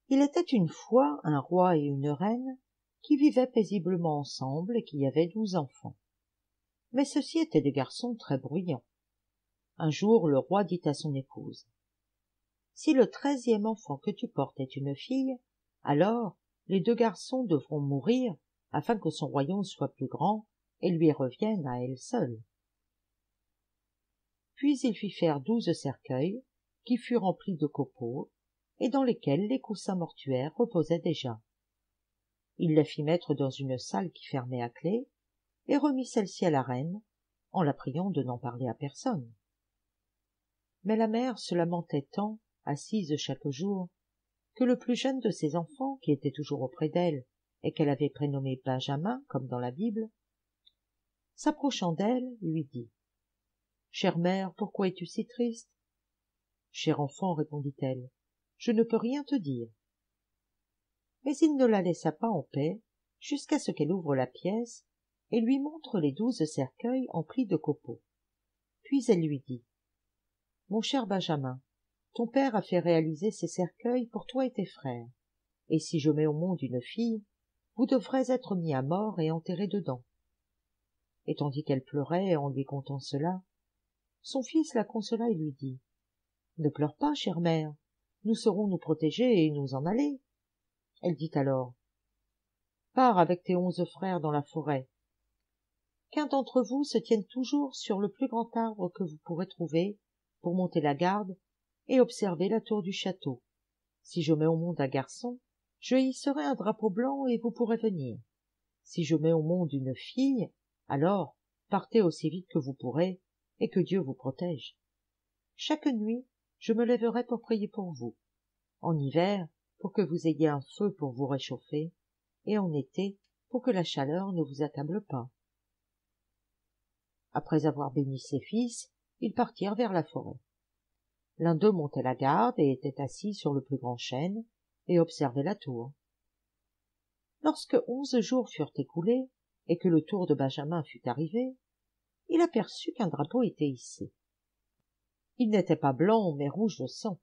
Il était une fois un roi et une reine qui vivaient paisiblement ensemble et qui avaient 12 enfants. Mais ceux-ci étaient des garçons très bruyants. Un jour, le roi dit à son épouse: « Si le 13e enfant que tu portes est une fille, alors les 2 garçons devront mourir afin que son royaume soit plus grand et lui revienne à elle seule. » Puis il fit faire 12 cercueils qui furent remplis de copeaux et dans lesquels les coussins mortuaires reposaient déjà. Il les fit mettre dans une salle qui fermait à clé et remit celle-ci à la reine en la priant de n'en parler à personne. Mais la mère se lamentait tant, assise chaque jour, que le plus jeune de ses enfants, qui était toujours auprès d'elle et qu'elle avait prénommé Benjamin, comme dans la Bible, s'approchant d'elle, lui dit: « Chère mère, pourquoi es-tu si triste ?»« Cher enfant, répondit-elle, je ne peux rien te dire. » Mais il ne la laissa pas en paix jusqu'à ce qu'elle ouvre la pièce et lui montre les 12 cercueils emplis de copeaux. Puis elle lui dit: « Mon cher Benjamin, ton père a fait réaliser ces cercueils pour toi et tes frères, et si je mets au monde une fille, vous devrez être mis à mort et enterré dedans. » Et tandis qu'elle pleurait en lui contant cela, son fils la consola et lui dit: « Ne pleure pas, chère mère, nous saurons nous protéger et nous en aller. » Elle dit alors: « Pars avec tes 11 frères dans la forêt. Qu'un d'entre vous se tienne toujours sur le plus grand arbre que vous pourrez trouver pour monter la garde et observer la tour du château. Si je mets au monde un garçon, je hisserai un drapeau blanc et vous pourrez venir. Si je mets au monde une fille, alors partez aussi vite que vous pourrez et que Dieu vous protège. Chaque nuit, je me lèverai pour prier pour vous. En hiver, pour que vous ayez un feu pour vous réchauffer, et en été, pour que la chaleur ne vous accable pas. » Après avoir béni ses fils, ils partirent vers la forêt. L'un d'eux montait la garde et était assis sur le plus grand chêne et observait la tour. Lorsque 11 jours furent écoulés et que le tour de Benjamin fut arrivé, il aperçut qu'un drapeau était hissé. Il n'était pas blanc mais rouge de sang.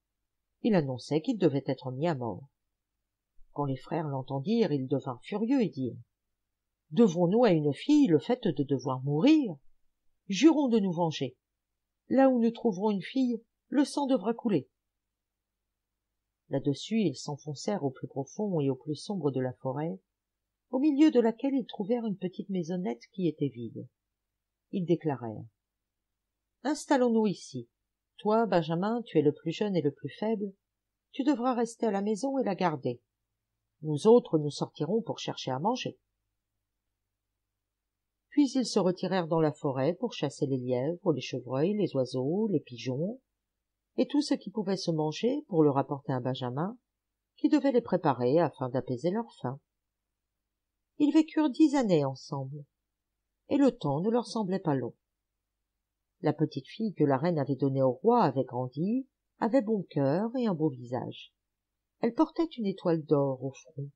Il annonçait qu'il devait être mis à mort. Quand les frères l'entendirent, ils devinrent furieux et dirent: « Devons-nous à une fille le fait de devoir mourir? Jurons de nous venger. Là où nous trouverons une fille, le sang devra couler. » Là-dessus, ils s'enfoncèrent au plus profond et au plus sombre de la forêt, au milieu de laquelle ils trouvèrent une petite maisonnette qui était vide. Ils déclarèrent: « Installons-nous ici. Toi, Benjamin, tu es le plus jeune et le plus faible. Tu devras rester à la maison et la garder. Nous autres, nous sortirons pour chercher à manger. » Puis ils se retirèrent dans la forêt pour chasser les lièvres, les chevreuils, les oiseaux, les pigeons, et tout ce qui pouvait se manger pour le rapporter à Benjamin, qui devait les préparer afin d'apaiser leur faim. Ils vécurent 10 années ensemble, et le temps ne leur semblait pas long. La petite fille que la reine avait donnée au roi avait grandi, avait bon cœur et un beau visage. Elle portait une étoile d'or au front.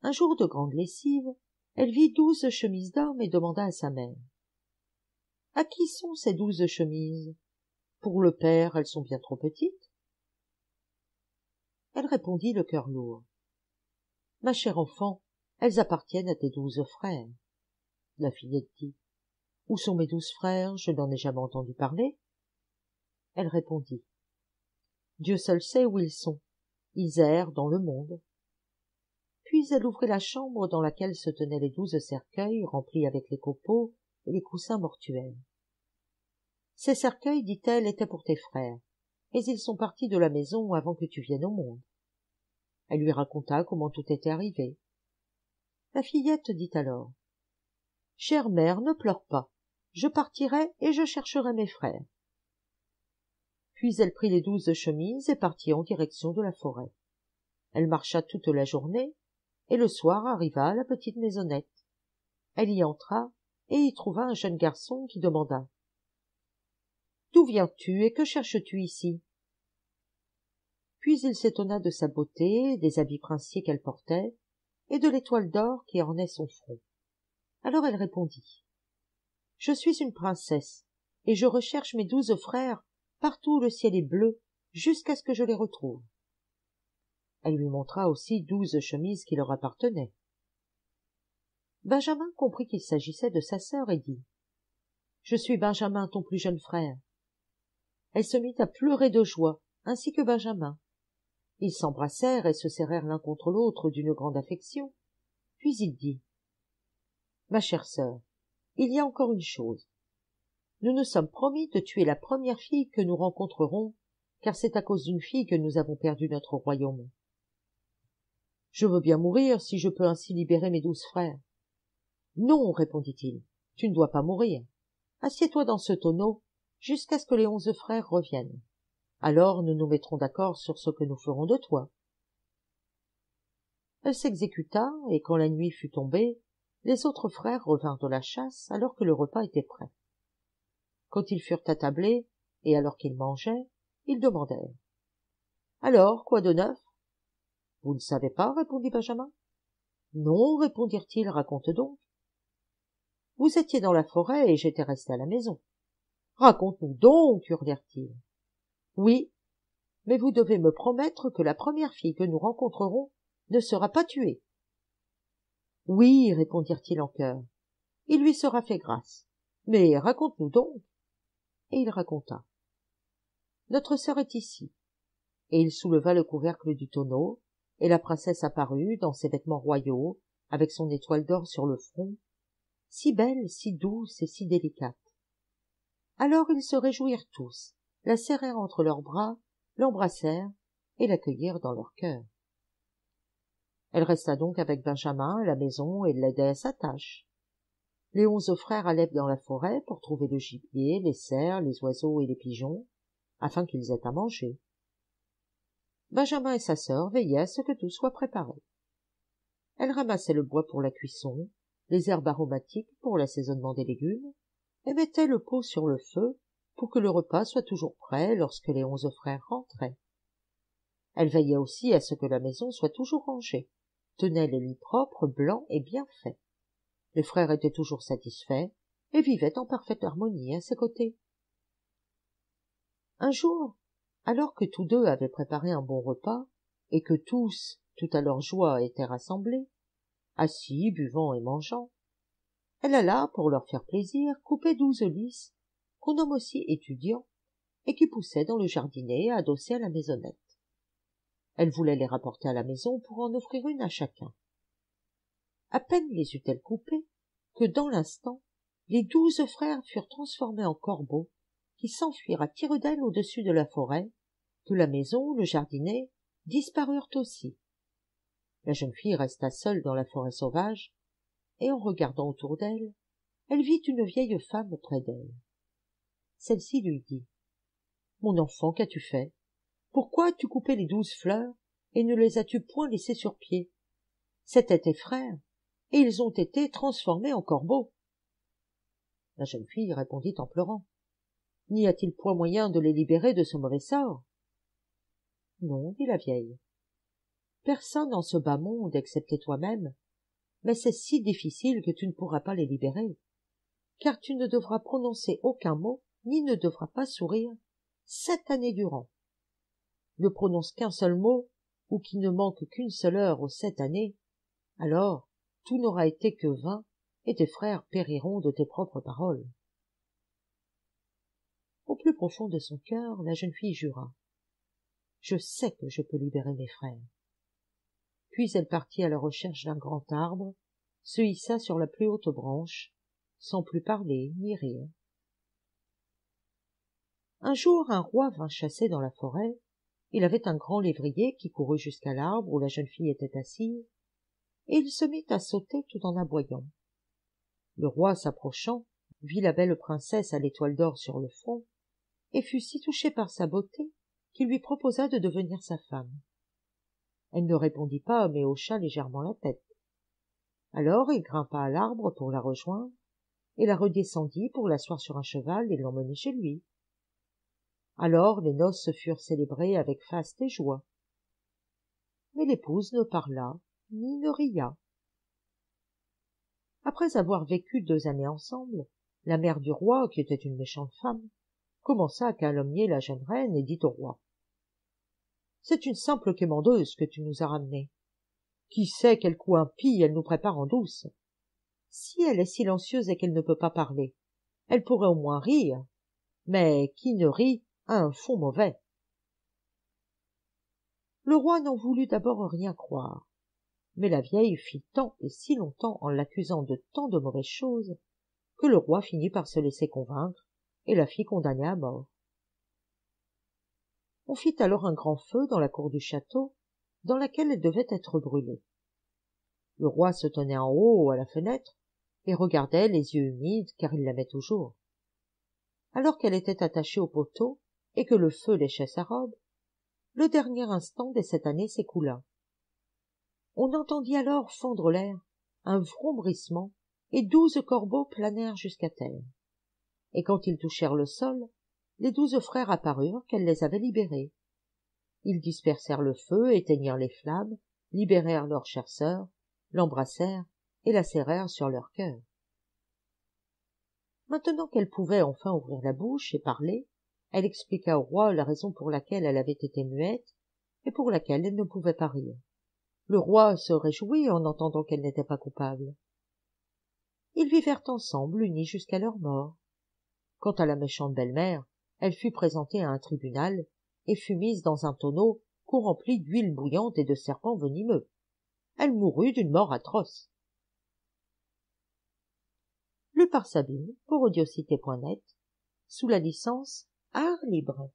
Un jour de grande lessive, elle vit 12 chemises d'homme et demanda à sa mère: « À qui sont ces 12 chemises? Pour le père, elles sont bien trop petites. » Elle répondit le cœur lourd: « Ma chère enfant, elles appartiennent à tes 12 frères. » La fillette dit: « Où sont mes 12 frères? Je n'en ai jamais entendu parler. » Elle répondit: « Dieu seul sait où ils sont. Ils errent dans le monde. » Puis elle ouvrit la chambre dans laquelle se tenaient les 12 cercueils remplis avec les copeaux et les coussins mortuaires. « Ces cercueils, dit-elle, étaient pour tes frères, mais ils sont partis de la maison avant que tu viennes au monde. » Elle lui raconta comment tout était arrivé. La fillette dit alors: « Chère mère, ne pleure pas. Je partirai et je chercherai mes frères. » Puis elle prit les 12 chemises et partit en direction de la forêt. Elle marcha toute la journée, et le soir arriva à la petite maisonnette. Elle y entra et y trouva un jeune garçon qui demanda: « D'où viens-tu et que cherches-tu ici? » Puis il s'étonna de sa beauté, des habits princiers qu'elle portait, et de l'étoile d'or qui ornait son front. Alors elle répondit: « Je suis une princesse, et je recherche mes 12 frères partout où le ciel est bleu, jusqu'à ce que je les retrouve. » Elle lui montra aussi 12 chemises qui leur appartenaient. Benjamin comprit qu'il s'agissait de sa sœur et dit « Je suis Benjamin, ton plus jeune frère. » Elle se mit à pleurer de joie, ainsi que Benjamin. Ils s'embrassèrent et se serrèrent l'un contre l'autre d'une grande affection. Puis il dit « Ma chère sœur, il y a encore une chose. Nous nous sommes promis de tuer la première fille que nous rencontrerons, car c'est à cause d'une fille que nous avons perdu notre royaume. Je veux bien mourir si je peux ainsi libérer mes 12 frères. Non, répondit-il, tu ne dois pas mourir. Assieds-toi dans ce tonneau jusqu'à ce que les 11 frères reviennent. Alors nous nous mettrons d'accord sur ce que nous ferons de toi. Elle s'exécuta, et quand la nuit fut tombée, les autres frères revinrent de la chasse alors que le repas était prêt. Quand ils furent attablés, et alors qu'ils mangeaient, ils demandèrent « Alors, quoi de neuf ?»« Vous ne savez pas, répondit Benjamin. »« Non, répondirent-ils, raconte donc. »« Vous étiez dans la forêt et j'étais resté à la maison. »« Raconte-nous donc, hurlèrent-ils. »« Oui, mais vous devez me promettre que la première fille que nous rencontrerons ne sera pas tuée. »« Oui, répondirent-ils en chœur, il lui sera fait grâce. Mais raconte-nous donc. » Et il raconta. « Notre sœur est ici. » Et il souleva le couvercle du tonneau, et la princesse apparut dans ses vêtements royaux, avec son étoile d'or sur le front, si belle, si douce et si délicate. Alors ils se réjouirent tous, la serrèrent entre leurs bras, l'embrassèrent et l'accueillirent dans leur cœur. Elle resta donc avec Benjamin à la maison et l'aidait à sa tâche. Les 11 frères allaient dans la forêt pour trouver le gibier, les cerfs, les oiseaux et les pigeons, afin qu'ils aient à manger. Benjamin et sa sœur veillaient à ce que tout soit préparé. Elle ramassait le bois pour la cuisson, les herbes aromatiques pour l'assaisonnement des légumes, et mettait le pot sur le feu pour que le repas soit toujours prêt lorsque les 11 frères rentraient. Elle veillait aussi à ce que la maison soit toujours rangée, tenait les lits propres, blancs et bien faits. Les frères étaient toujours satisfaits et vivaient en parfaite harmonie à ses côtés. Un jour, alors que tous deux avaient préparé un bon repas, et que tous, tout à leur joie, étaient rassemblés, assis, buvant et mangeant, elle alla, pour leur faire plaisir, couper 12 lys, qu'on nomme aussi étudiants, et qui poussaient dans le jardinet adossé à la maisonnette. Elle voulait les rapporter à la maison pour en offrir une à chacun. À peine les eut-elle coupées, que dans l'instant, les 12 frères furent transformés en corbeaux, qui s'enfuirent à tire-d'aile au-dessus de la forêt, que la maison, le jardinet, disparurent aussi. La jeune fille resta seule dans la forêt sauvage, et en regardant autour d'elle, elle vit une vieille femme près d'elle. Celle-ci lui dit « Mon enfant, qu'as-tu fait? Pourquoi as-tu coupé les 12 fleurs et ne les as-tu point laissées sur pied? C'étaient tes frères, et ils ont été transformés en corbeaux. » La jeune fille répondit en pleurant « N'y a-t-il point moyen de les libérer de ce mauvais sort? » « Non, dit la vieille. Personne en ce bas monde, excepté toi-même, mais c'est si difficile que tu ne pourras pas les libérer, car tu ne devras prononcer aucun mot, ni ne devras pas sourire 7 années durant. Ne prononce qu'un seul mot, ou qui ne manque qu'une seule heure aux 7 années, alors tout n'aura été que vain, et tes frères périront de tes propres paroles. Au plus profond de son cœur, la jeune fille jura. Je sais que je peux libérer mes frères. Puis elle partit à la recherche d'un grand arbre, se hissa sur la plus haute branche, sans plus parler ni rire. Un jour, un roi vint chasser dans la forêt. Il avait un grand lévrier qui courut jusqu'à l'arbre où la jeune fille était assise, et il se mit à sauter tout en aboyant. Le roi, s'approchant, vit la belle princesse à l'étoile d'or sur le front, et fut si touché par sa beauté qu'il lui proposa de devenir sa femme. Elle ne répondit pas, mais hocha légèrement la tête. Alors il grimpa à l'arbre pour la rejoindre, et la redescendit pour l'asseoir sur un cheval et l'emmener chez lui. Alors les noces furent célébrées avec faste et joie. Mais l'épouse ne parla, ni ne ria. Après avoir vécu 2 années ensemble, la mère du roi, qui était une méchante femme, commença à calomnier la jeune reine et dit au roi c'est une simple quémandeuse que tu nous as ramenée. Qui sait quel coup impie elle nous prépare en douce? Si elle est silencieuse et qu'elle ne peut pas parler, elle pourrait au moins rire, mais qui ne rit a un fond mauvais. » Le roi n'en voulut d'abord rien croire, mais la vieille fit tant et si longtemps en l'accusant de tant de mauvaises choses que le roi finit par se laisser convaincre et la fit condamner à mort. On fit alors un grand feu dans la cour du château, dans laquelle elle devait être brûlée. Le roi se tenait en haut à la fenêtre et regardait les yeux humides, car il l'aimait toujours. Alors qu'elle était attachée au poteau et que le feu léchait sa robe, le dernier instant de cette année s'écoula. On entendit alors fendre l'air, un vrombissement, et 12 corbeaux planèrent jusqu'à terre. Et quand ils touchèrent le sol, les 12 frères apparurent qu'elle les avait libérés. Ils dispersèrent le feu, éteignirent les flammes, libérèrent leur chère sœur, l'embrassèrent et la serrèrent sur leur cœur. Maintenant qu'elle pouvait enfin ouvrir la bouche et parler, elle expliqua au roi la raison pour laquelle elle avait été muette et pour laquelle elle ne pouvait pas rire. Le roi se réjouit en entendant qu'elle n'était pas coupable. Ils vivèrent ensemble, unis jusqu'à leur mort. Quant à la méchante belle-mère, elle fut présentée à un tribunal et fut mise dans un tonneau qu'on remplit d'huile bouillante et de serpents venimeux. Elle mourut d'une mort atroce. Lu par Sabine pour audiocité.net, sous la licence Art Libre.